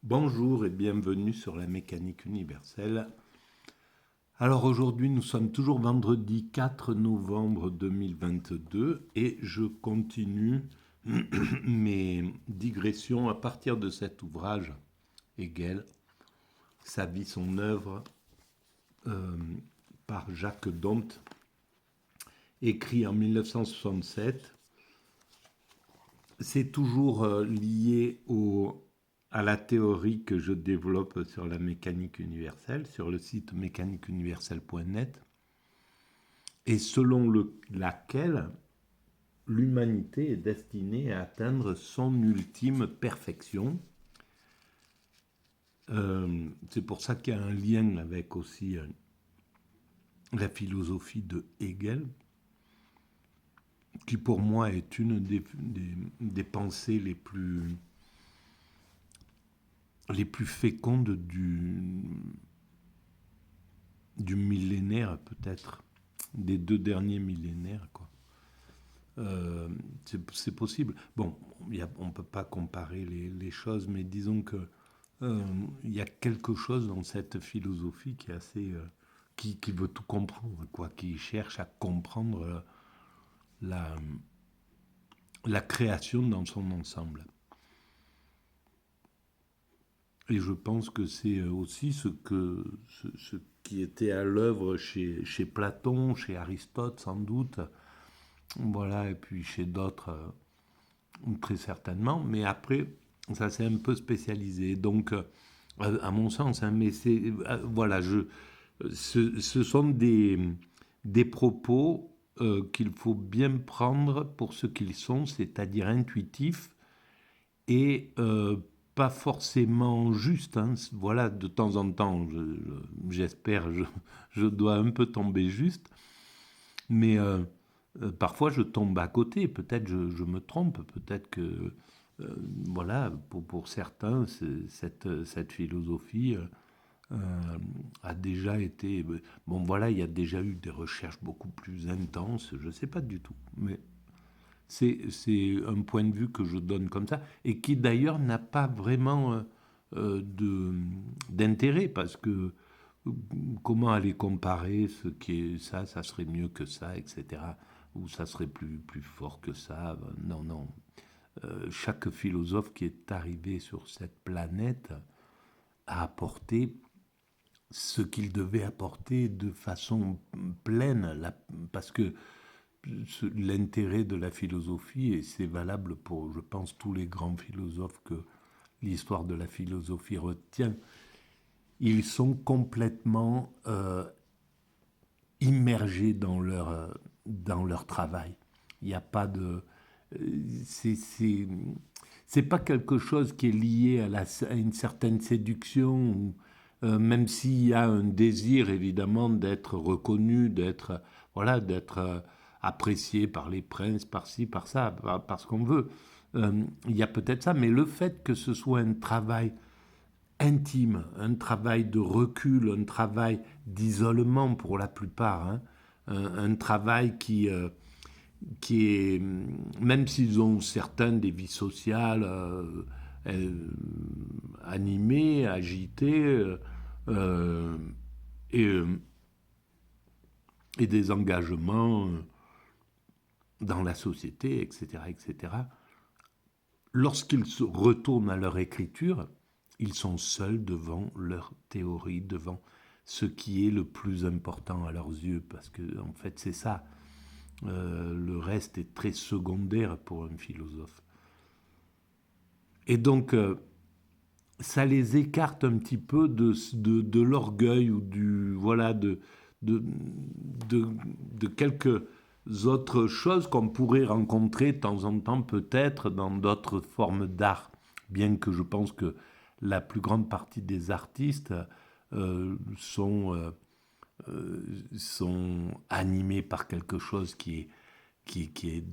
Bonjour et bienvenue sur la mécanique universelle. Alors aujourd'hui nous sommes toujours vendredi 4 novembre 2022 et je continue mes digressions à partir de cet ouvrage Hegel, Sa vie, son œuvre, euh, par Jacques Comte, écrit en 1967. C'est toujours lié à la théorie que je développe sur la mécanique universelle, sur le site mécaniqueuniverselle.net, et selon laquelle l'humanité est destinée à atteindre son ultime perfection. C'est pour ça qu'il y a un lien avec aussi la philosophie de Hegel, qui pour moi est une des pensées les plus fécondes du millénaire, peut-être, des 2 derniers millénaires, quoi. C'est possible. Bon, on ne peut pas comparer les choses, mais disons que il y a quelque chose dans cette philosophie qui est assez, qui veut tout comprendre, quoi, qui cherche à comprendre la, la création dans son ensemble. Et je pense que c'est aussi ce qui était à l'œuvre chez Platon, chez Aristote sans doute, voilà, et puis chez d'autres très certainement, mais après ça s'est un peu spécialisé. Donc, à mon sens, hein, mais c'est voilà, ce sont des propos qu'il faut bien prendre pour ce qu'ils sont, c'est-à-dire intuitifs et pas forcément juste. Hein. Voilà, de temps en temps, j'espère, je dois un peu tomber juste, mais parfois je tombe à côté. Peut-être je me trompe, peut-être que voilà, pour certains, cette philosophie a déjà été. Bon, voilà, il y a déjà eu des recherches beaucoup plus intenses. Je ne sais pas du tout, mais c'est un point de vue que je donne comme ça, et qui d'ailleurs n'a pas vraiment d'intérêt, parce que comment aller comparer ce qui est ça, ça serait mieux que ça, etc. Ou ça serait plus fort que ça. Non, non. Chaque philosophe qui est arrivé sur cette planète a apporté ce qu'il devait apporter de façon pleine, parce que l'intérêt de la philosophie, et c'est valable pour, je pense, tous les grands philosophes que l'histoire de la philosophie retient, ils sont complètement immergés dans leur travail. Il n'y a pas de... C'est pas quelque chose qui est lié à une certaine séduction, ou, même s'il y a un désir évidemment d'être reconnu, d'être voilà, d'être apprécié par les princes, par-ci, par-ça, par ce qu'on veut. Il y a peut-être ça, mais le fait que ce soit un travail intime, un travail de recul, un travail d'isolement pour la plupart, hein, un travail qui est, même s'ils ont certains des vies sociales animées, agitées, euh, et, euh, et des engagements dans la société, etc., etc., lorsqu'ils se retournent à leur écriture, ils sont seuls devant leur théorie, devant ce qui est le plus important à leurs yeux, parce que en fait c'est ça. Le reste est très secondaire pour un philosophe. Et donc ça les écarte un petit peu de l'orgueil ou du voilà de, de quelques autres choses qu'on pourrait rencontrer de temps en temps peut-être dans d'autres formes d'art, bien que je pense que la plus grande partie des artistes euh, sont, euh, sont animés par quelque chose qui est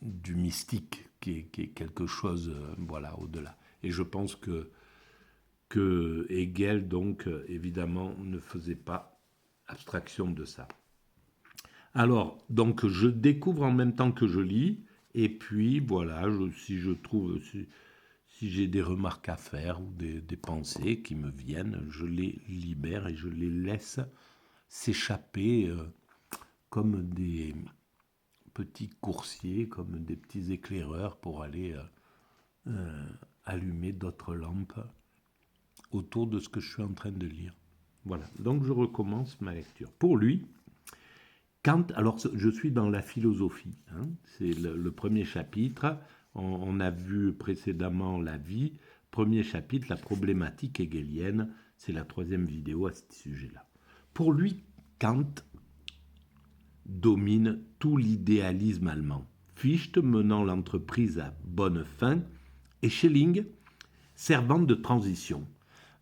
du mystique, qui est quelque chose voilà, au-delà. Et je pense que Hegel, donc, évidemment, ne faisait pas abstraction de ça. Alors, donc, je découvre en même temps que je lis, et puis, voilà, si je trouve, Si j'ai des remarques à faire ou des pensées qui me viennent, je les libère et je les laisse s'échapper comme des petits coursiers, comme des petits éclaireurs pour aller allumer d'autres lampes autour de ce que je suis en train de lire. Voilà, donc je recommence ma lecture. Pour lui, Kant, alors je suis dans la philosophie, hein, c'est le premier chapitre, on a vu précédemment la vie, premier chapitre, la problématique hegelienne, c'est la 3e vidéo à ce sujet-là. Pour lui, Kant domine tout l'idéalisme allemand, Fichte menant l'entreprise à bonne fin et Schelling servant de transition.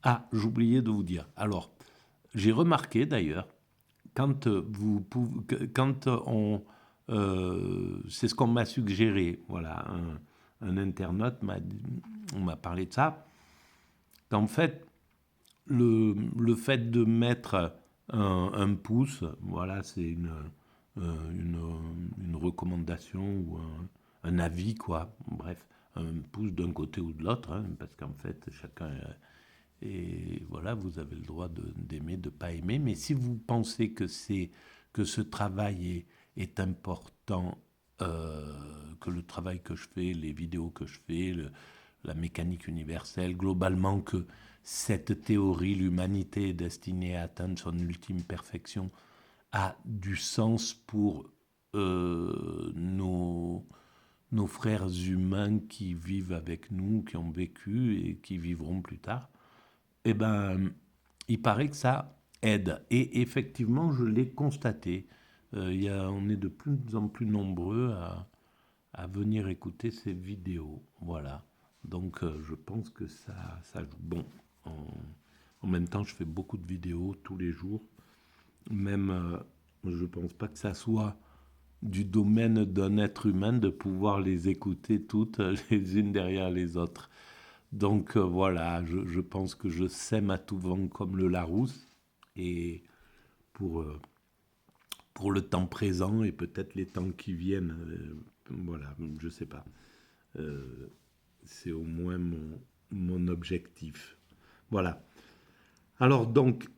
Ah, j'oubliais de vous dire, alors, j'ai remarqué d'ailleurs, quand on, c'est ce qu'on m'a suggéré, voilà, un internaute m'a parlé de ça, qu'en fait, le fait de mettre un pouce, voilà, c'est une recommandation ou un avis, quoi, bref, un pouce d'un côté ou de l'autre, hein, parce qu'en fait, chacun... Et voilà, vous avez le droit d'aimer, de ne pas aimer. Mais si vous pensez que ce travail est important, que le travail que je fais, les vidéos que je fais, la mécanique universelle, globalement que cette théorie, l'humanité est destinée à atteindre son ultime perfection, a du sens pour nos frères humains qui vivent avec nous, qui ont vécu et qui vivront plus tard, eh ben, il paraît que ça aide. Et effectivement, je l'ai constaté. On est de plus en plus nombreux à venir écouter ces vidéos. Voilà. Donc, je pense que ça joue. Bon, en même temps, je fais beaucoup de vidéos tous les jours. Même, je ne pense pas que ça soit du domaine d'un être humain de pouvoir les écouter toutes les unes derrière les autres. Donc voilà, je pense que je sème à tout vent comme le Larousse, et pour le temps présent et peut-être les temps qui viennent, voilà, je ne sais pas. C'est au moins mon objectif. Voilà. Alors donc,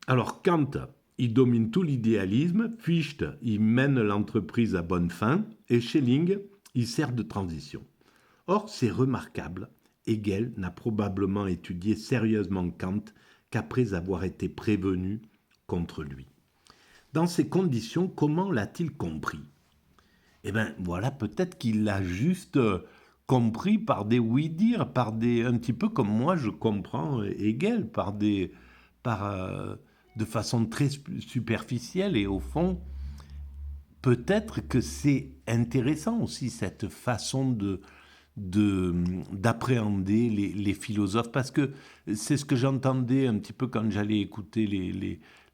alors Kant, il domine tout l'idéalisme, Fichte, il mène l'entreprise à bonne fin, et Schelling, il sert de transition. Or, c'est remarquable, Hegel n'a probablement étudié sérieusement Kant qu'après avoir été prévenu contre lui. Dans ces conditions, comment l'a-t-il compris ? Eh bien, voilà, peut-être qu'il l'a juste compris par des oui-dire, un petit peu comme moi je comprends Hegel, de façon très superficielle, et au fond, peut-être que c'est intéressant aussi cette façon d'appréhender les philosophes, parce que c'est ce que j'entendais un petit peu quand j'allais écouter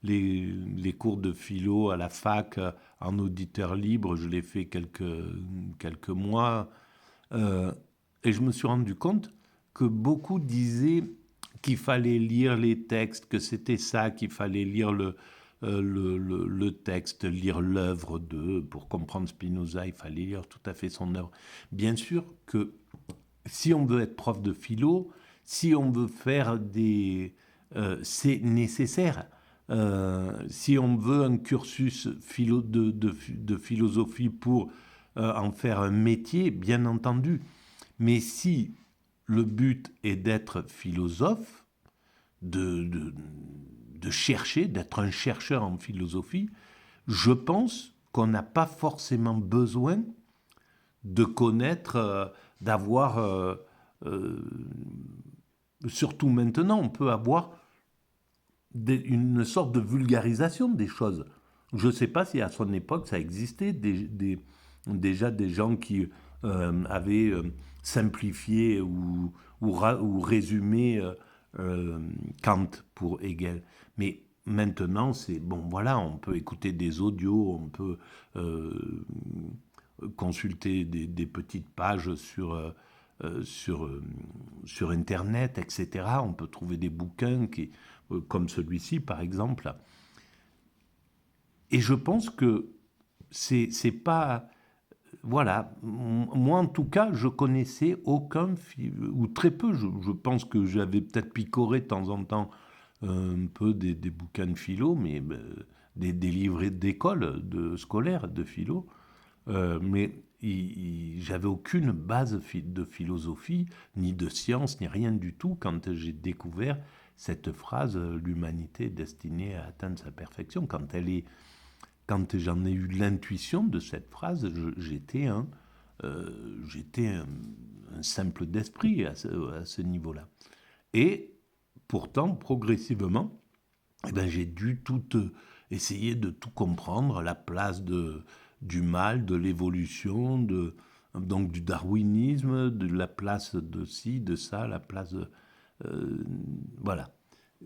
les cours de philo à la fac en auditeur libre. Je l'ai fait quelques mois, et je me suis rendu compte que beaucoup disaient qu'il fallait lire les textes, que c'était ça, qu'il fallait lire le texte, lire l'œuvre pour comprendre Spinoza, il fallait lire tout à fait son œuvre. Bien sûr que si on veut être prof de philo, si on veut faire c'est nécessaire. Si on veut un cursus de philosophie pour en faire un métier, bien entendu. Mais si le but est d'être philosophe, de chercher, d'être un chercheur en philosophie, je pense qu'on n'a pas forcément besoin de connaître, d'avoir, surtout maintenant, on peut avoir une sorte de vulgarisation des choses. Je ne sais pas si à son époque ça existait, déjà des gens qui avaient simplifié ou résumé Kant pour Hegel. Mais maintenant, c'est bon, voilà, on peut écouter des audios, on peut consulter des petites pages sur Internet, etc. On peut trouver des bouquins comme celui-ci, par exemple. Et je pense que c'est pas... Voilà, moi en tout cas, je connaissais aucun, ou très peu, je pense que j'avais peut-être picoré de temps en temps un peu des bouquins de philo, mais des livrets d'école, scolaires de philo, mais j'avais aucune base de philosophie, ni de science, ni rien du tout quand j'ai découvert cette phrase, l'humanité est destinée à atteindre sa perfection. Quand j'en ai eu l'intuition de cette phrase, j'étais un simple d'esprit à ce niveau-là. Et pourtant, progressivement, eh ben, j'ai dû essayer de tout comprendre, la place du mal, de l'évolution, donc du darwinisme, de la place de ci, de ça, la place de... voilà.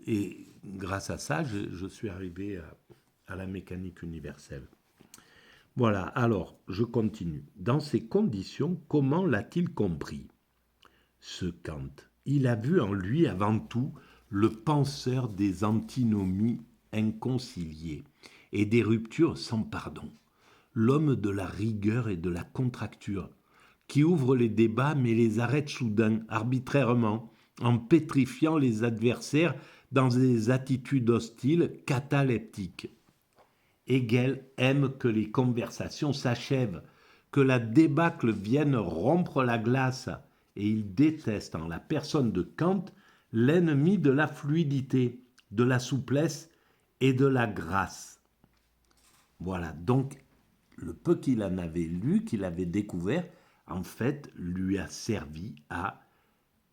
Et grâce à ça, je suis arrivé à la mécanique universelle. Voilà, alors, je continue. Dans ces conditions, comment l'a-t-il compris, ce Kant? Il a vu en lui, avant tout, le penseur des antinomies inconciliées et des ruptures sans pardon, l'homme de la rigueur et de la contracture, qui ouvre les débats mais les arrête soudain, arbitrairement, en pétrifiant les adversaires dans des attitudes hostiles, cataleptiques. Hegel aime que les conversations s'achèvent, que la débâcle vienne rompre la glace, et il déteste en la personne de Kant l'ennemi de la fluidité, de la souplesse et de la grâce. Voilà, donc le peu qu'il en avait lu, qu'il avait découvert, en fait, lui a servi à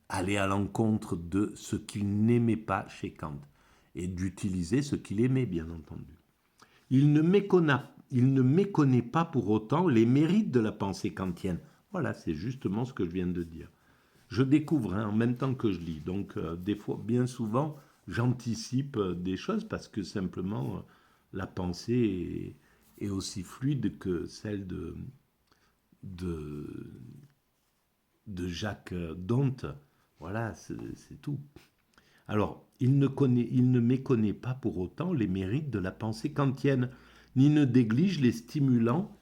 aller à l'encontre de ce qu'il n'aimait pas chez Kant et d'utiliser ce qu'il aimait, bien entendu. Il ne méconnaît pas pour autant les mérites de la pensée kantienne. Voilà, c'est justement ce que je viens de dire. Je découvre en même temps que je lis, donc des fois, bien souvent, j'anticipe des choses parce que simplement la pensée est aussi fluide que celle de, de Jacques Dante. Voilà, c'est tout. Alors, il ne méconnaît pas pour autant les mérites de la pensée kantienne, ni ne néglige les stimulants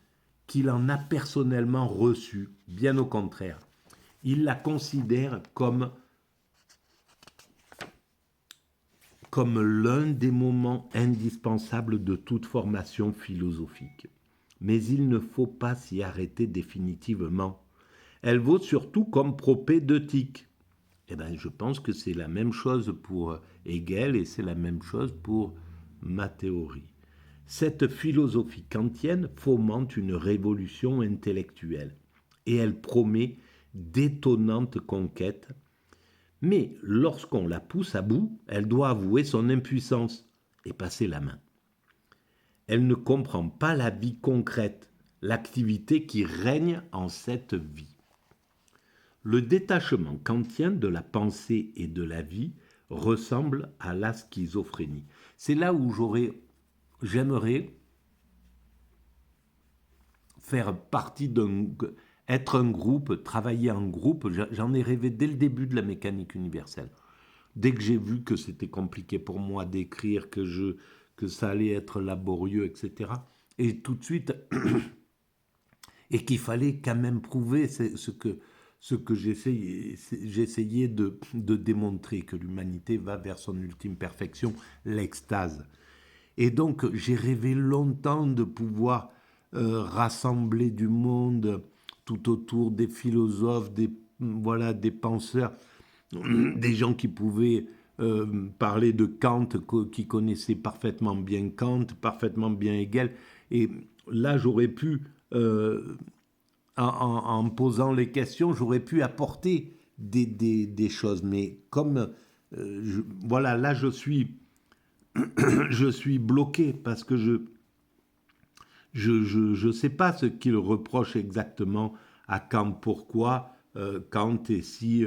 qu'il en a personnellement reçus. Bien au contraire, il la considère comme l'un des moments indispensables de toute formation philosophique. Mais il ne faut pas s'y arrêter définitivement. Elle vaut surtout comme propédeutique. Eh bien, je pense que c'est la même chose pour Hegel et c'est la même chose pour ma théorie. Cette philosophie kantienne fomente une révolution intellectuelle et elle promet d'étonnantes conquêtes, mais lorsqu'on la pousse à bout, elle doit avouer son impuissance et passer la main. Elle ne comprend pas la vie concrète, l'activité qui règne en cette vie. Le détachement kantien de la pensée et de la vie ressemble à la schizophrénie. C'est là où j'aimerais faire partie être un groupe, travailler en groupe. J'en ai rêvé dès le début de la mécanique universelle. Dès que j'ai vu que c'était compliqué pour moi d'écrire, que ça allait être laborieux, etc. Et tout de suite, et qu'il fallait quand même prouver ce que j'essayais de démontrer, que l'humanité va vers son ultime perfection, l'extase. Et donc, j'ai rêvé longtemps de pouvoir rassembler du monde tout autour des philosophes, des penseurs, des gens qui pouvaient parler de Kant, qui connaissaient parfaitement bien Kant, parfaitement bien Hegel. Et là, j'aurais pu, en posant les questions, j'aurais pu apporter des choses. Mais comme, voilà, là, je suis bloqué parce que je sais pas ce qu'il reproche exactement à Kant. Pourquoi Kant est si...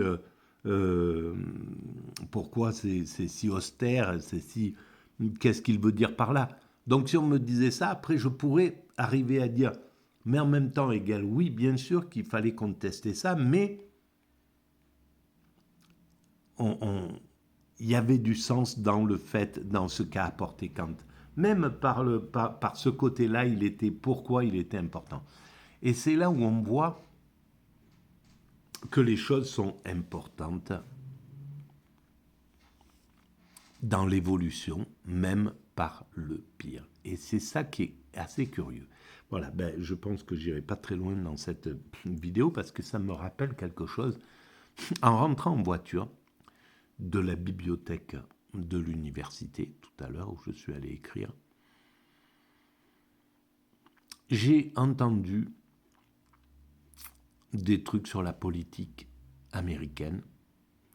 pourquoi c'est si austère, qu'est-ce qu'il veut dire par là? Donc si on me disait ça, après je pourrais arriver à dire, mais en même temps Hegel, oui, bien sûr qu'il fallait contester ça, mais il y avait du sens dans le fait, dans ce qu'a apporté Kant. même par ce côté-là, pourquoi il était important. Et c'est là où on voit que les choses sont importantes dans l'évolution, même par le pire. Et c'est ça qui est assez curieux. Voilà, je pense que j'irai pas très loin dans cette vidéo parce que ça me rappelle quelque chose. En rentrant en voiture de la bibliothèque de l'université, tout à l'heure où je suis allé écrire, j'ai entendu des trucs sur la politique américaine.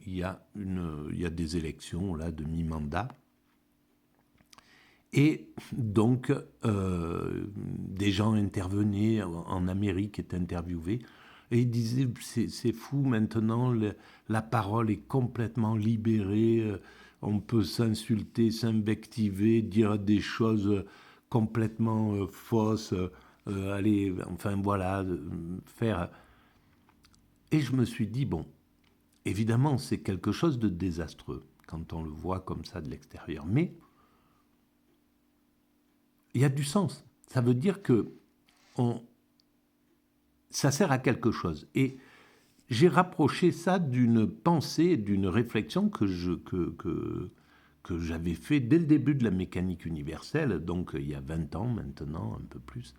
Il y a des élections là de mi-mandat. Et donc, des gens intervenaient en Amérique, étaient interviewés, et ils disaient, c'est fou, maintenant, la parole est complètement libérée, on peut s'insulter, s'invectiver, dire des choses complètement fausses, aller, enfin voilà, faire... Et je me suis dit, bon, évidemment, c'est quelque chose de désastreux, quand on le voit comme ça de l'extérieur, mais il y a du sens. Ça veut dire que ça sert à quelque chose. Et j'ai rapproché ça d'une pensée, d'une réflexion que j'avais fait dès le début de la mécanique universelle, donc il y a 20 ans maintenant, un peu plus,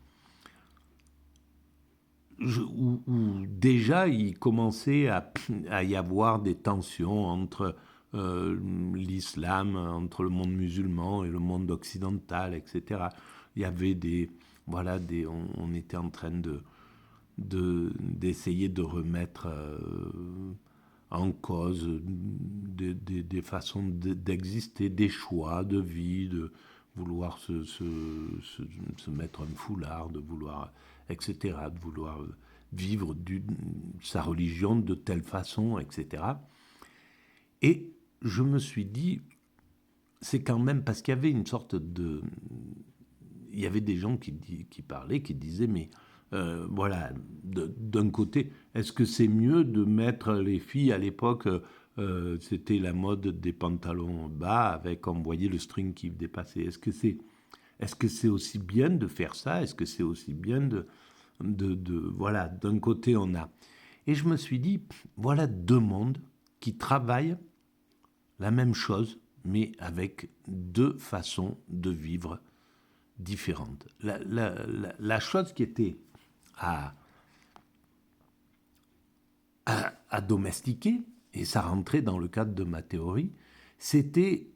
où déjà il commençait à y avoir des tensions entre l'islam, entre le monde musulman et le monde occidental, etc. Il y avait on était en train d'essayer de remettre en cause des façons d'exister, des choix de vie, de vouloir se mettre un foulard, de vouloir, etc., de vouloir vivre sa religion de telle façon, etc. Et je me suis dit, c'est quand même parce qu'il y avait une sorte de... Il y avait des gens qui parlaient, qui disaient, mais voilà, d'un côté, est-ce que c'est mieux de mettre les filles à l'époque, c'était la mode des pantalons bas avec, on voyait le string qui dépassait. Est-ce que c'est aussi bien de faire ça? Est-ce que c'est aussi bien voilà, d'un côté on a. Et je me suis dit, voilà deux mondes qui travaillent la même chose, mais avec deux façons de vivre différentes. La chose qui était à domestiquer, et ça rentrait dans le cadre de ma théorie, c'était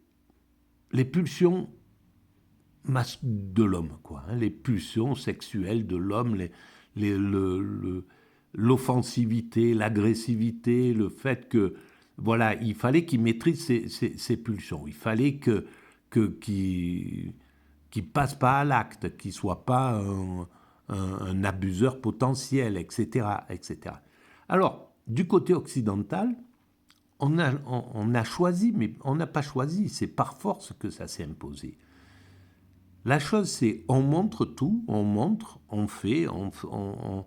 les pulsions de l'homme, quoi, hein, les pulsions sexuelles de l'homme, l'offensivité, l'agressivité, le fait que, voilà, il fallait qu'il maîtrise ses pulsions, il fallait qu'il passe pas à l'acte, qu'il soit pas un abuseur potentiel, etc., etc. Alors, du côté occidental, on a choisi, mais on n'a pas choisi, c'est par force que ça s'est imposé. La chose, c'est on montre tout, on montre, on fait, on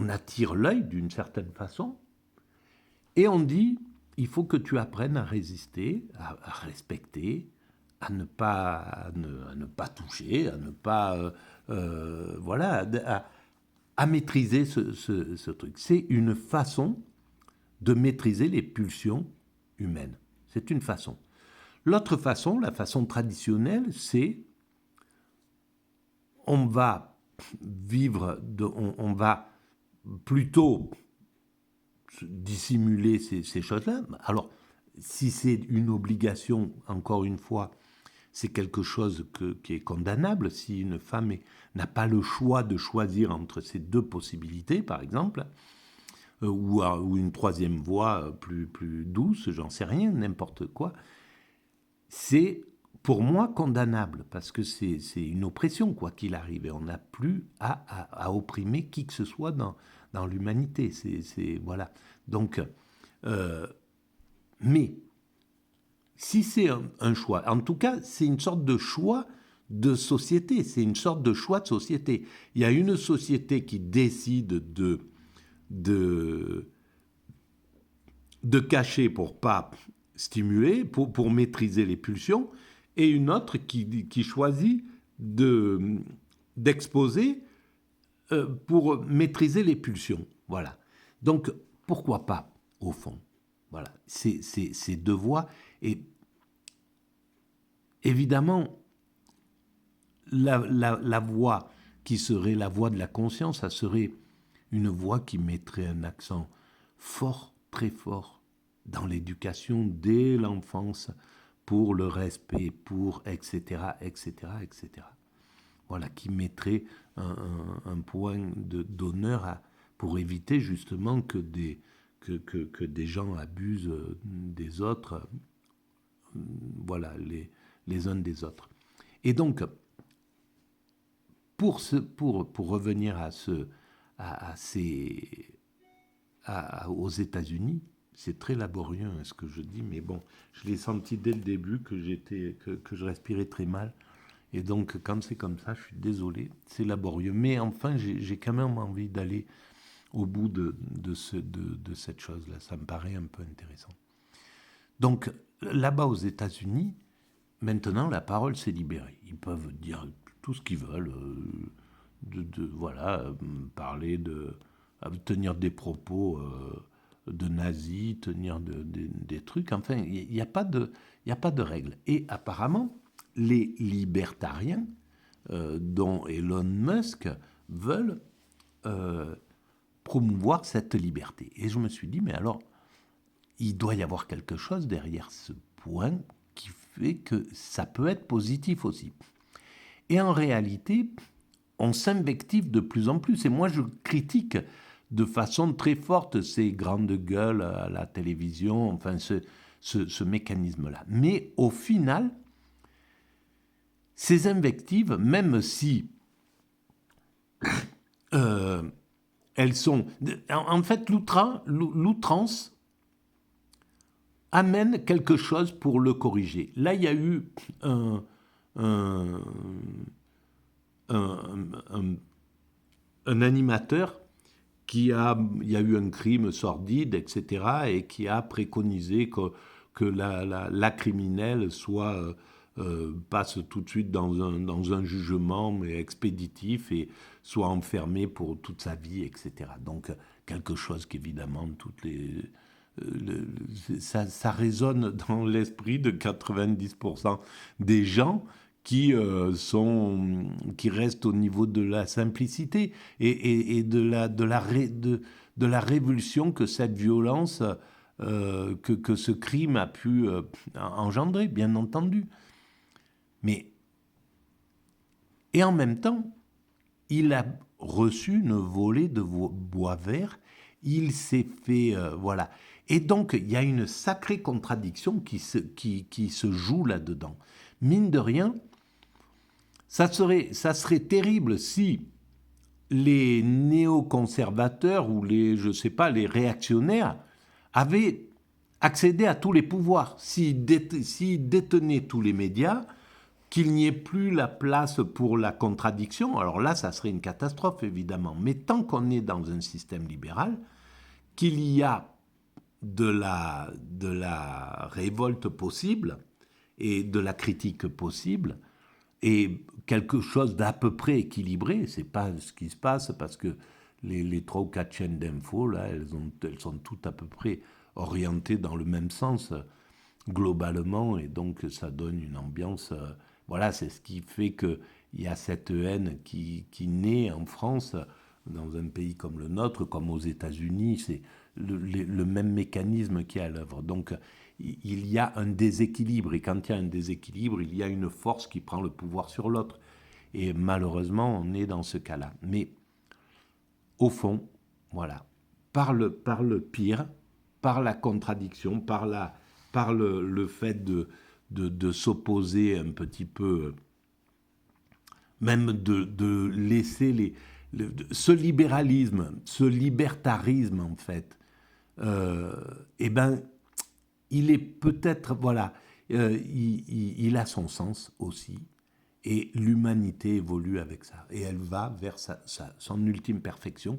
attire l'œil d'une certaine façon, et on dit, il faut que tu apprennes à résister, à respecter, à ne pas toucher, à ne pas, voilà, à maîtriser ce truc. C'est une façon de maîtriser les pulsions humaines. C'est une façon. L'autre façon, la façon traditionnelle, c'est on va vivre, on va plutôt dissimuler ces choses-là. Alors, si c'est une obligation, encore une fois, c'est quelque chose qui est condamnable. Si une femme n'a pas le choix de choisir entre ces deux possibilités, par exemple, ou une troisième voie plus douce, j'en sais rien, n'importe quoi, c'est pour moi condamnable, parce que c'est une oppression, quoi qu'il arrive, et on n'a plus à opprimer qui que ce soit dans l'humanité. Voilà. Donc, mais si c'est un choix, en tout cas, c'est une sorte de choix de société, c'est une sorte de choix de société. Il y a une société qui décide de cacher pour pas stimuler, pour maîtriser les pulsions, et une autre qui choisit d'exposer pour maîtriser les pulsions. Voilà. Donc, pourquoi pas, au fond? Voilà. Ces deux voies. Et évidemment, la voie qui serait la voie de la conscience, ça serait une voie qui mettrait un accent fort, très fort, dans l'éducation dès l'enfance, pour le respect, pour etc., etc., etc. Voilà, qui mettrait un point d'honneur pour éviter justement que des gens abusent des autres, voilà, les uns des autres. Et donc, pour revenir aux États-Unis, c'est très laborieux ce que je dis, mais bon, je l'ai senti dès le début que je respirais très mal. Et donc, quand c'est comme ça, je suis désolé, c'est laborieux. Mais enfin, j'ai quand même envie d'aller au bout de cette chose-là. Ça me paraît un peu intéressant. Donc, là-bas aux États-Unis, maintenant, la parole s'est libérée. Ils peuvent dire tout ce qu'ils veulent, voilà, parler tenir des propos de nazis, tenir des trucs. Enfin, il n'y a pas de règles. Et apparemment, les libertariens, dont Elon Musk, veulent promouvoir cette liberté. Et je me suis dit, mais alors, il doit y avoir quelque chose derrière ce point qui fait que ça peut être positif aussi. Et en réalité, on s'invective de plus en plus. Et moi, je critique de façon très forte ces grandes gueules à la télévision, enfin ce mécanisme-là. Mais au final, ces invectives, même si elles sont... En fait, l'outrance amène quelque chose pour le corriger. Là, il y a eu un animateur il y a eu un crime sordide, etc., et qui a préconisé que la criminelle passe tout de suite dans un jugement mais expéditif et soit enfermée pour toute sa vie, etc. Donc quelque chose qu'évidemment ça résonne dans l'esprit de 90% des gens qui restent au niveau de la simplicité et de la révulsion que cette violence, que ce crime a pu engendrer, bien entendu. Et en même temps, il a reçu une volée de bois vert, il s'est fait... voilà. Et donc, il y a une sacrée contradiction qui se joue là-dedans. Mine de rien, ça serait terrible si les néoconservateurs ou je sais pas, les réactionnaires avaient accédé à tous les pouvoirs, s'ils détenaient tous les médias, qu'il n'y ait plus la place pour la contradiction. Alors là, ça serait une catastrophe, évidemment. Mais tant qu'on est dans un système libéral, qu'il y a de la révolte possible et de la critique possible, et quelque chose d'à peu près équilibré, c'est pas ce qui se passe parce que les 3 ou 4 chaînes d'infos, là, elles sont toutes à peu près orientées dans le même sens globalement, et donc ça donne une ambiance... voilà, c'est ce qui fait qu'il y a cette haine qui naît en France, dans un pays comme le nôtre, comme aux États-Unis, c'est le même mécanisme qui est à l'œuvre. Donc il y a un déséquilibre, et quand il y a un déséquilibre, il y a une force qui prend le pouvoir sur l'autre. Et malheureusement, on est dans ce cas-là. Mais au fond, voilà, par le pire, par la contradiction, par le fait de s'opposer un petit peu, même de laisser ce libéralisme, ce libertarisme en fait, eh ben, il est peut-être, voilà, il a son sens aussi, et l'humanité évolue avec ça, et elle va vers son ultime perfection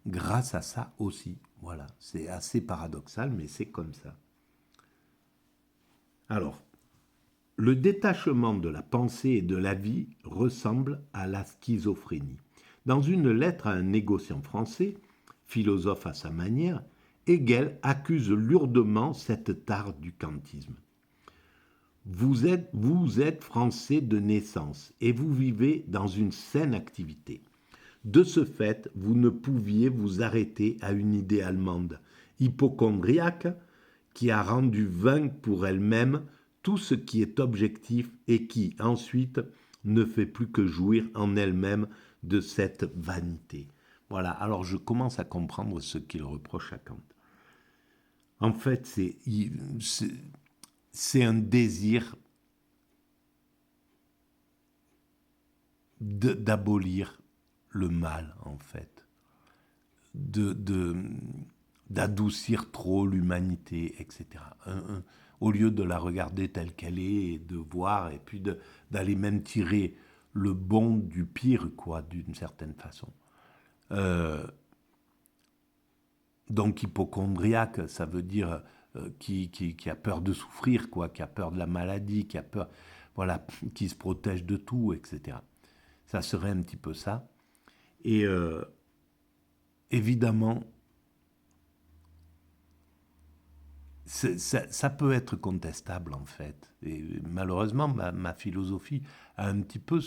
grâce à ça aussi. Voilà, c'est assez paradoxal, mais c'est comme ça. Alors, Le détachement de la pensée et de la vie ressemble à la schizophrénie. Dans une lettre à un négociant français, philosophe à sa manière, Hegel accuse lourdement cette tare du kantisme. Vous êtes français de naissance et vous vivez dans une saine activité. De ce fait, vous ne pouviez vous arrêter à une idée allemande, hypocondriaque, qui a rendu vain pour elle-même tout ce qui est objectif et qui, ensuite, ne fait plus que jouir en elle-même de cette vanité. Voilà, alors je commence à comprendre ce qu'il reproche à Kant. En fait, c'est un désir d'abolir le mal, en fait, d'adoucir trop l'humanité, etc. Au lieu de la regarder telle qu'elle est, et de voir, et puis d'aller même tirer le bon du pire, quoi, d'une certaine façon. Donc hypocondriaque, ça veut dire qui a peur de souffrir, quoi, qui a peur de la maladie, qui a peur, voilà, qui se protège de tout, etc. Ça serait un petit peu ça. Et évidemment, ça peut être contestable en fait. Et malheureusement, ma philosophie a un petit peu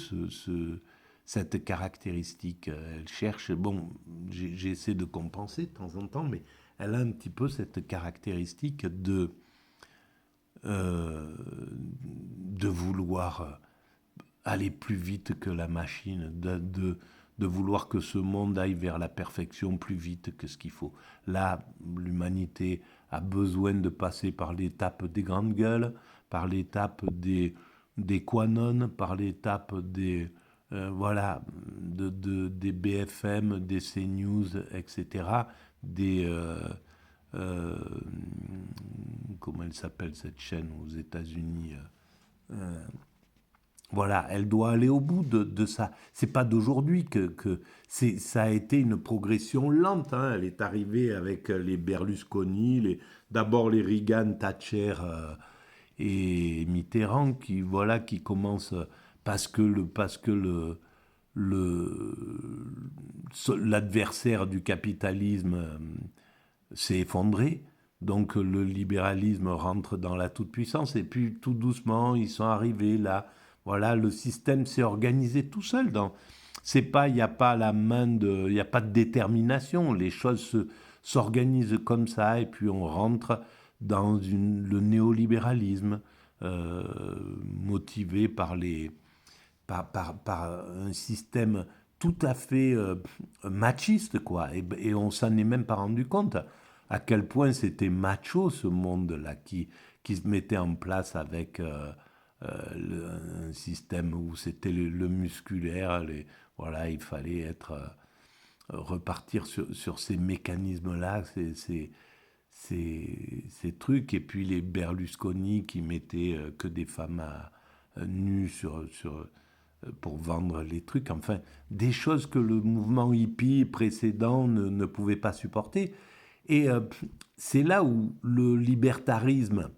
cette caractéristique. Elle cherche, bon, j'essaie de compenser de temps en temps, mais elle a un petit peu cette caractéristique de vouloir aller plus vite que la machine, de vouloir que ce monde aille vers la perfection plus vite que ce qu'il faut. Là, l'humanité a besoin de passer par l'étape des grandes gueules, par l'étape des quanones, par l'étape des voilà, des BFM, des CNews, etc. Des comment elle s'appelle cette chaîne aux États-Unis voilà, elle doit aller au bout de ça. C'est pas d'aujourd'hui que ça a été une progression lente. Hein. Elle est arrivée avec les Berlusconi, d'abord les Reagan, Thatcher et Mitterrand qui commencent parce que l'adversaire du capitalisme s'est effondré. Donc le libéralisme rentre dans la toute-puissance et puis tout doucement ils sont arrivés là. Voilà, le système s'est organisé tout seul. Il n'y a pas la main il n'y a pas de détermination. Les choses s'organisent comme ça et puis on rentre dans le néolibéralisme motivé par un système tout à fait machiste, quoi. Et on s'en est même pas rendu compte à quel point c'était macho ce monde-là qui se mettait en place avec un système où c'était le musculaire, voilà, il fallait repartir sur ces mécanismes-là, ces trucs, et puis les Berlusconi qui mettaient que des femmes nues pour vendre les trucs, enfin, des choses que le mouvement hippie précédent ne pouvait pas supporter. Et c'est là où le libertarisme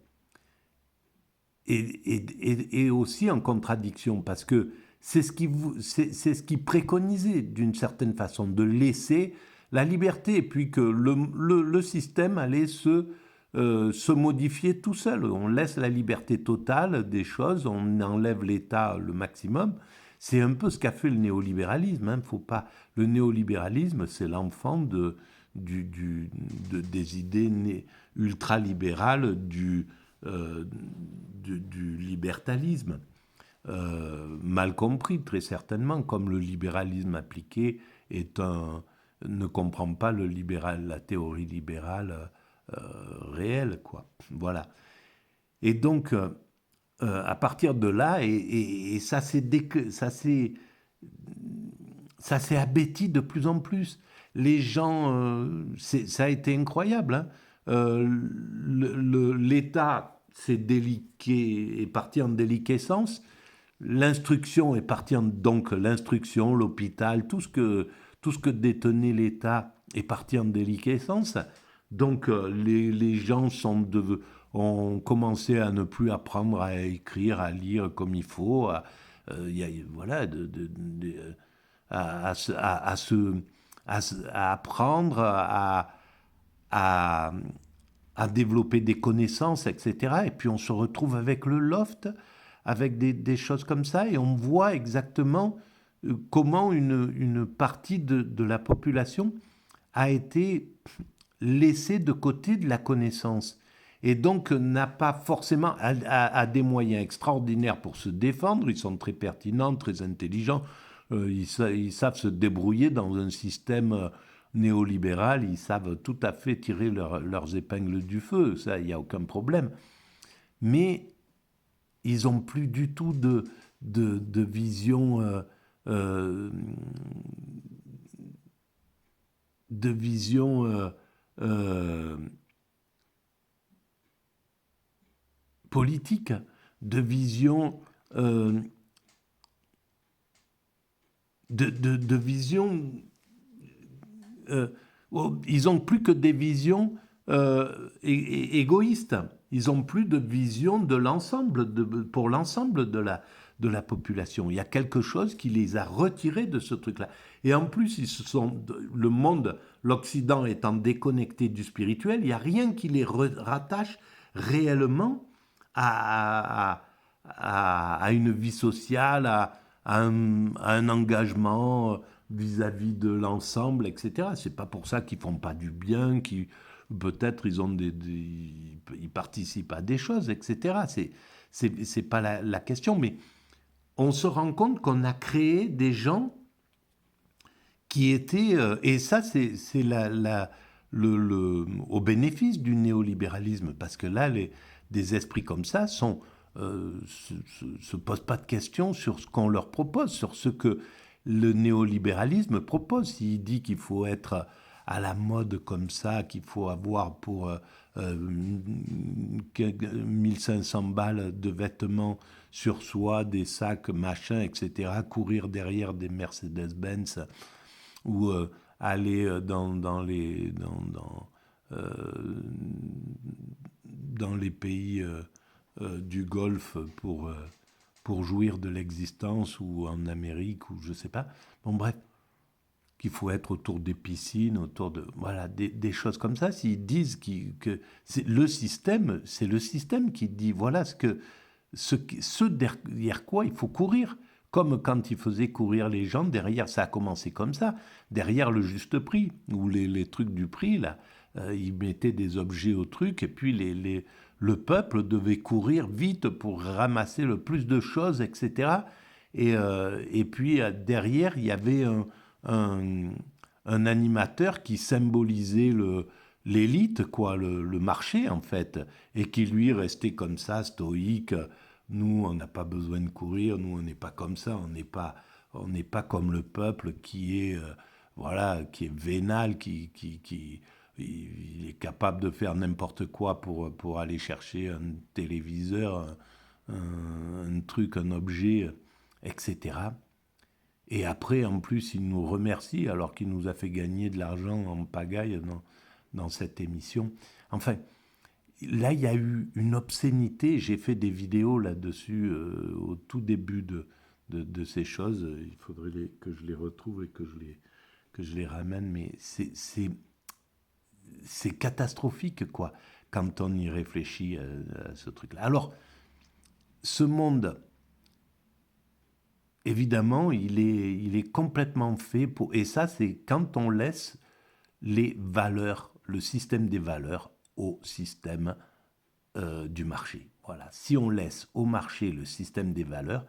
est aussi en contradiction, parce que c'est ce qui préconisait d'une certaine façon, de laisser la liberté, et puis que le système allait se modifier tout seul. On laisse la liberté totale des choses, on enlève l'État le maximum. C'est un peu ce qu'a fait le néolibéralisme. Hein. Faut pas... Le néolibéralisme, c'est l'enfant des idées ultralibérales du libertalisme, mal compris très certainement, comme le libéralisme appliqué ne comprend pas la théorie libérale réelle, quoi. Voilà. Et donc, à partir de là, et ça s'est abêti de plus en plus. Les gens, ça a été incroyable. Hein. L'État est parti en déliquescence. L'instruction est partie donc l'instruction, l'hôpital, tout ce que détenait l'État est parti en déliquescence. Donc les gens on commençait à ne plus apprendre à écrire, à lire comme il faut, voilà, à apprendre à, à développer des connaissances, etc. Et puis on se retrouve avec le loft, avec des choses comme ça, et on voit exactement comment une partie de la population a été laissée de côté de la connaissance. Et donc n'a pas forcément a des moyens extraordinaires pour se défendre. Ils sont très pertinents, très intelligents. Ils savent se débrouiller dans un système néolibéral. Ils savent tout à fait tirer leurs épingles du feu. Ça, il n'y a aucun problème. Mais ils n'ont plus du tout de vision, euh, de vision politique, de vision, euh, de vision. Ils n'ont plus que des visions égoïstes. Ils n'ont plus de vision de l'ensemble, pour l'ensemble de la population. Il y a quelque chose qui les a retirés de ce truc-là. Et en plus, le monde, l'Occident étant déconnecté du spirituel, il n'y a rien qui les rattache réellement à une vie sociale, à un engagement vis-à-vis de l'ensemble, etc. C'est pas pour ça qu'ils font pas du bien, peut-être ils ont ils participent à des choses, etc. C'est pas la question, mais on se rend compte qu'on a créé des gens qui étaient et ça c'est au bénéfice du néolibéralisme, parce que là des esprits comme ça se posent pas de questions sur ce qu'on leur propose, sur ce que le néolibéralisme propose. S'il dit qu'il faut être à la mode comme ça, qu'il faut avoir pour 1500 balles de vêtements sur soi, des sacs, machin, etc., courir derrière des Mercedes-Benz ou aller dans les pays du Golfe pour jouir de l'existence, ou en Amérique, ou je sais pas. Bon, bref, qu'il faut être autour des piscines, autour de... Voilà, des choses comme ça. S'ils disent que c'est le système qui dit, voilà ce derrière quoi il faut courir. Comme quand il faisait courir les gens, derrière, ça a commencé comme ça, derrière le juste prix, ou les trucs du prix, là, ils mettaient des objets au truc, et puis le peuple devait courir vite pour ramasser le plus de choses, etc. Et puis derrière, il y avait un, un animateur qui symbolisait l'élite, quoi, le marché en fait, et qui lui restait comme ça, stoïque. Nous, on n'a pas besoin de courir, nous, on n'est pas comme ça, on n'est pas comme le peuple qui est, voilà, qui est vénal, il est capable de faire n'importe quoi pour aller chercher un téléviseur, un truc, un objet, etc. Et après, en plus, il nous remercie alors qu'il nous a fait gagner de l'argent en pagaille dans cette émission. Enfin, là, il y a eu une obscénité. J'ai fait des vidéos là-dessus au tout début de ces choses. Il faudrait que je les retrouve et que je les ramène. Mais c'est catastrophique, quoi, quand on y réfléchit à ce truc-là. Alors, ce monde, évidemment, il est complètement fait pour... Et ça, c'est quand on laisse les valeurs, le système des valeurs au système du marché. Voilà. Si on laisse au marché le système des valeurs,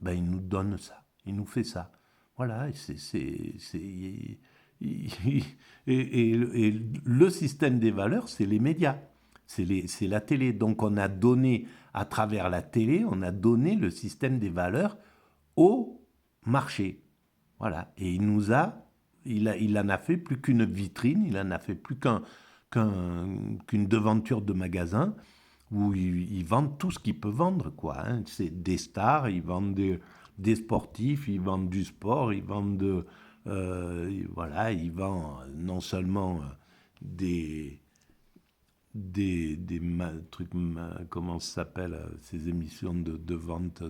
ben, il nous donne ça, il nous fait ça. Voilà, et le système des valeurs, c'est les médias, c'est la télé. Donc on a donné, à travers la télé, on a donné le système des valeurs au marché. Voilà. Et il en a fait plus qu'une vitrine, il en a fait plus qu'une devanture de magasin où ils vendent tout ce qu'ils peuvent vendre, quoi. Hein. C'est des stars, ils vendent des sportifs, ils vendent du sport, ils vendent voilà, ils vendent non seulement trucs, comment ça s'appelle, ces émissions de vente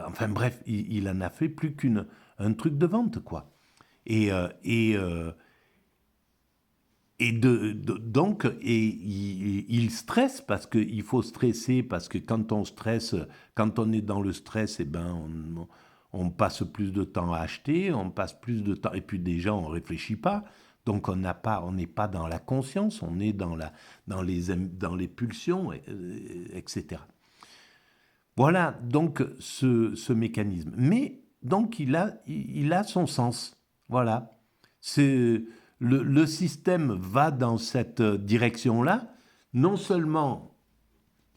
enfin bref, il en a fait plus un truc de vente, quoi. Et, euh, et, euh, donc, il stresse parce qu'il faut stresser, parce que quand on stresse, quand on est dans le stress, eh ben, on passe plus de temps à acheter, on passe plus de temps, et puis déjà, on ne réfléchit pas. Donc, on n'est pas dans la conscience, on est dans les pulsions, etc. Voilà donc ce mécanisme. Mais donc il a son sens. Voilà. C'est, le système va dans cette direction-là. Non seulement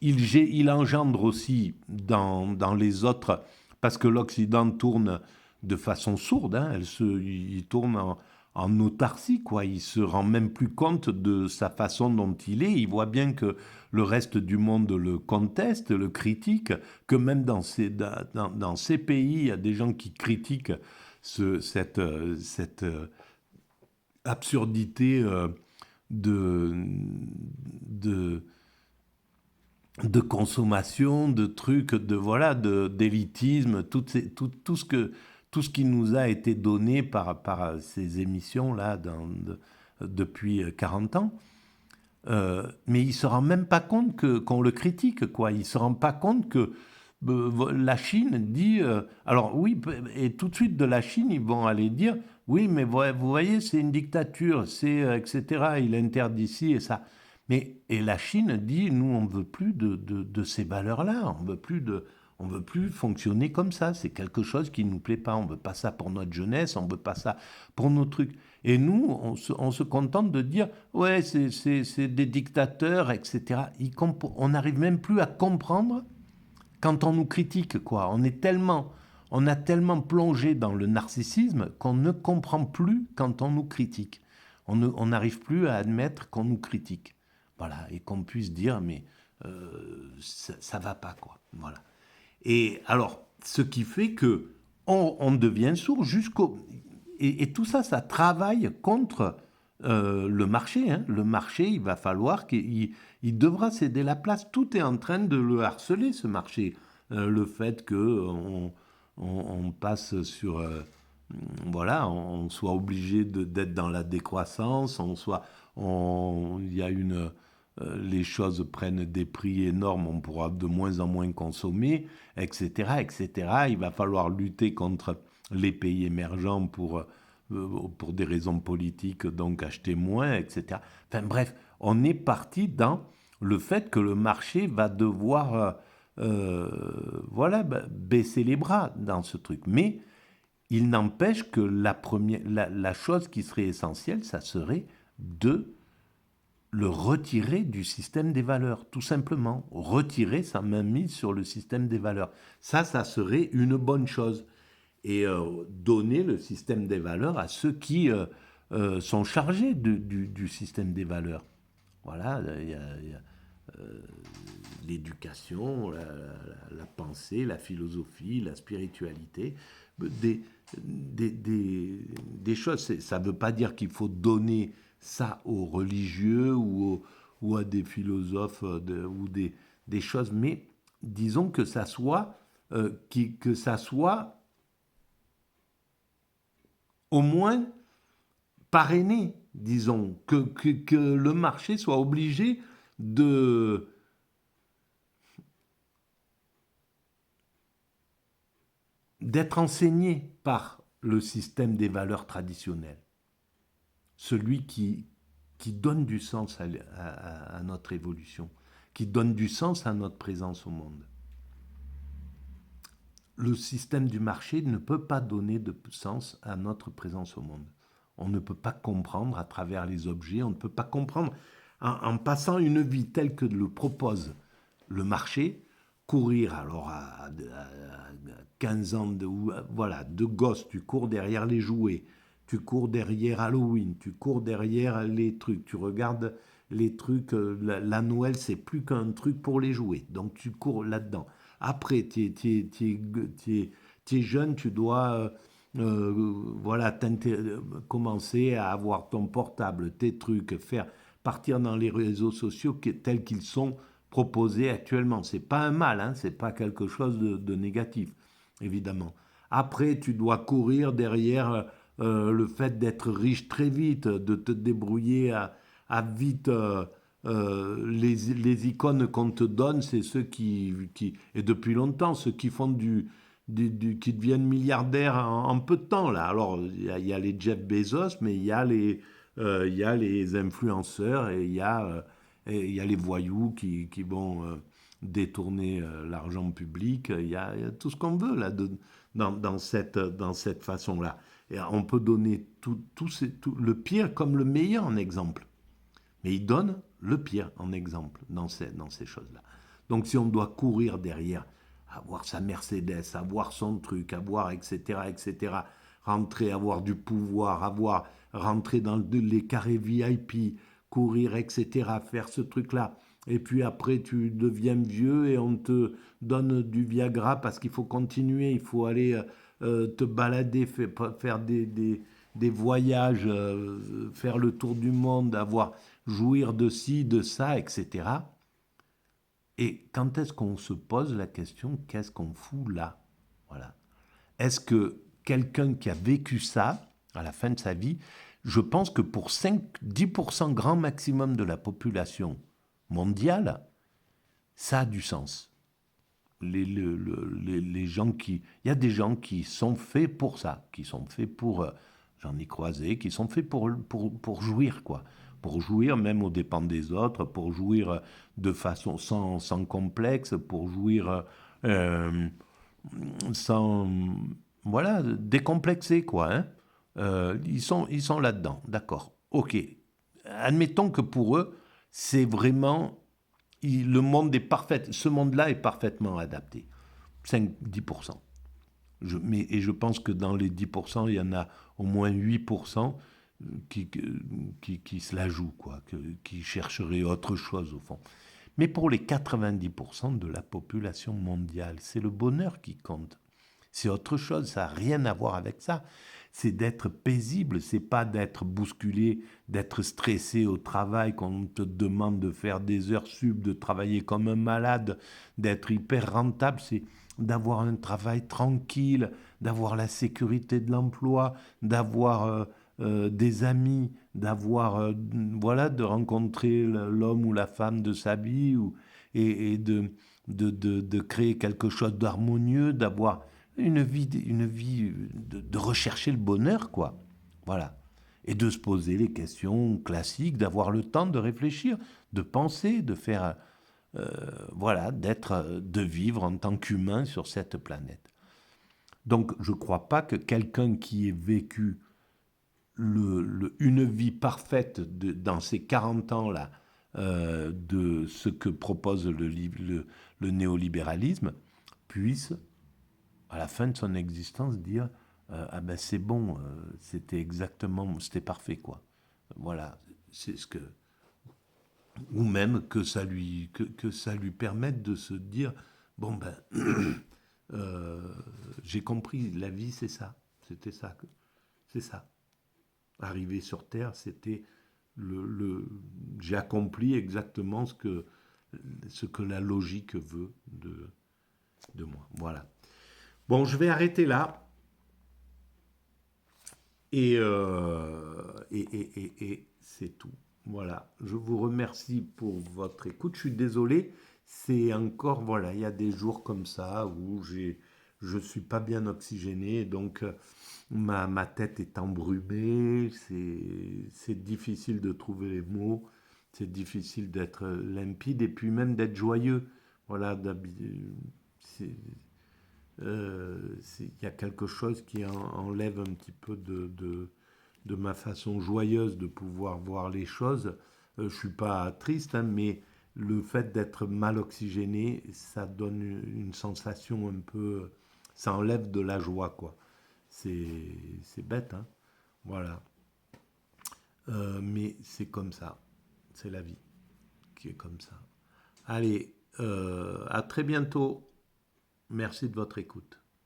il engendre aussi dans les autres, parce que l'Occident tourne de façon sourde, hein, il tourne en autarcie, quoi. Il se rend même plus compte de sa façon dont il est. Il voit bien que le reste du monde le conteste, le critique, que même dans ces pays, il y a des gens qui critiquent cette absurdité de, de, de consommation, de trucs, voilà, d'élitisme, tout ce qui nous a été donné par ces émissions-là depuis 40 ans. Mais il ne se rend même pas compte qu'on le critique, quoi. Il ne se rend pas compte que la Chine dit... alors oui, et tout de suite de la Chine, ils vont aller dire, oui, mais vous voyez, c'est une dictature, etc. Il interdit ci et ça. Et la Chine dit, nous, on ne veut plus de ces valeurs-là, on veut plus fonctionner comme ça. C'est quelque chose qui ne nous plaît pas. On ne veut pas ça pour notre jeunesse, on ne veut pas ça pour nos trucs. Et nous, on se contente de dire, ouais, c'est des dictateurs, etc. On n'arrive même plus à comprendre quand on nous critique, quoi. On a tellement plongé dans le narcissisme qu'on ne comprend plus quand on nous critique. On n'arrive plus à admettre qu'on nous critique. Voilà, et qu'on puisse dire, mais ça va pas, quoi. Voilà. Et alors, ce qui fait que on devient sourd jusqu'au... Et tout ça, ça travaille contre le marché. Hein. Le marché, il va falloir il devra céder la place. Tout est en train de le harceler, ce marché. Le fait on passe sur... voilà, on soit obligé d'être dans la décroissance, il y a les choses prennent des prix énormes, on pourra de moins en moins consommer, etc., etc. Il va falloir lutter contre les pays émergents pour des raisons politiques, donc acheter moins, etc. Enfin bref, on est parti dans le fait que le marché va devoir voilà, baisser les bras dans ce truc. Mais il n'empêche que la chose qui serait essentielle, ça serait de le retirer du système des valeurs, tout simplement. Retirer sa mainmise sur le système des valeurs. Ça serait une bonne chose. Et donner le système des valeurs à ceux qui sont chargés du système des valeurs. Voilà, il y a l'éducation, la pensée, la philosophie, la spiritualité, des, des choses. Ça ne veut pas dire qu'il faut donner ça aux religieux ou à des philosophes ou des choses, mais disons que ça soit, que ça soit au moins parrainé, disons, que le marché soit obligé de d'être enseigné par le système des valeurs traditionnelles, celui qui donne du sens à notre évolution, qui donne du sens à notre présence au monde. Le système du marché ne peut pas donner de sens à notre présence au monde. On ne peut pas comprendre à travers les objets, on ne peut pas comprendre en passant une vie telle que le propose le marché, courir alors à 15 ans voilà, de gosse, tu cours derrière les jouets, tu cours derrière Halloween, tu cours derrière les trucs, tu regardes les trucs, la Noël c'est plus qu'un truc pour les jouets, donc tu cours là-dedans. Après, tu es jeune, tu dois voilà, commencer à avoir ton portable, tes trucs, faire partir dans les réseaux sociaux tels qu'ils sont proposés actuellement. C'est pas un mal, hein, c'est pas quelque chose de négatif, évidemment. Après, tu dois courir derrière le fait d'être riche très vite, de te débrouiller à vite. Les icônes qu'on te donne, c'est ceux et depuis longtemps, ceux qui font qui deviennent milliardaires en peu de temps, là. Alors, il y a les Jeff Bezos, mais il y a les influenceurs et il y a les voyous qui vont détourner l'argent public. Il y a tout ce qu'on veut, là, dans cette façon-là. Et on peut donner tout le pire comme le meilleur en exemple. Mais il donne le pire en exemple dans ces choses-là. Donc si on doit courir derrière, avoir sa Mercedes, avoir son truc, avoir etc., etc., rentrer, avoir du pouvoir, rentrer dans les carrés VIP, courir, etc., faire ce truc-là, et puis après tu deviens vieux et on te donne du Viagra parce qu'il faut continuer, il faut aller te balader, faire des voyages, faire le tour du monde, jouir de ci, de ça, etc. Et quand est-ce qu'on se pose la question, qu'est-ce qu'on fout là? Voilà. Est-ce que quelqu'un qui a vécu ça, à la fin de sa vie, je pense que pour 5-10% grand maximum de la population mondiale, ça a du sens. Les gens qui... Il y a des gens qui sont faits pour ça, qui sont faits pour... j'en ai croisé, qui sont faits pour jouir, quoi. Pour jouir même aux dépens des autres, pour jouir de façon sans complexe, pour jouir sans... Voilà, décomplexé, quoi. Hein. Ils sont là-dedans, d'accord. Ok. Admettons que pour eux, c'est vraiment le monde est parfait, ce monde-là est parfaitement adapté. 5-10%. Et je pense que dans les 10%, il y en a au moins 8% qui se la jouent, quoi, qui chercheraient autre chose au fond. Mais pour les 90% de la population mondiale, c'est le bonheur qui compte. C'est autre chose, ça n'a rien à voir avec ça. C'est d'être paisible, c'est pas d'être bousculé, d'être stressé au travail, qu'on te demande de faire des heures sub, de travailler comme un malade, d'être hyper rentable, c'est d'avoir un travail tranquille, d'avoir la sécurité de l'emploi, d'avoir des amis, voilà, de rencontrer l'homme ou la femme de sa vie, et de créer quelque chose d'harmonieux, d'avoir une vie de rechercher le bonheur, quoi. Voilà. Et de se poser les questions classiques, d'avoir le temps de réfléchir, de penser, de faire, voilà, de vivre en tant qu'humain sur cette planète. Donc, je ne crois pas que quelqu'un qui ait vécu une vie parfaite dans ces 40 ans-là, de ce que propose le néolibéralisme, puisse à la fin de son existence dire ah ben c'est bon, c'était parfait, quoi. Voilà, c'est ce que... Ou même que ça lui permette de se dire bon ben j'ai compris, la vie c'est ça, c'était ça, c'est ça. Arriver sur Terre, c'était j'ai accompli exactement ce que la logique veut de moi. Voilà. Bon, je vais arrêter là. Et c'est tout. Voilà. Je vous remercie pour votre écoute. Je suis désolé. C'est encore, voilà, il y a des jours comme ça où je ne suis pas bien oxygéné. Donc, ma tête est embrumée. C'est difficile de trouver les mots. C'est difficile d'être limpide et puis même d'être joyeux. Voilà, c'est il y a quelque chose qui enlève un petit peu de ma façon joyeuse de pouvoir voir les choses. Je ne suis pas triste, hein, mais le fait d'être mal oxygéné, ça donne une sensation un peu... Ça enlève de la joie, quoi. C'est bête, hein. Voilà. Mais c'est comme ça. C'est la vie qui est comme ça. Allez, à très bientôt. Merci de votre écoute.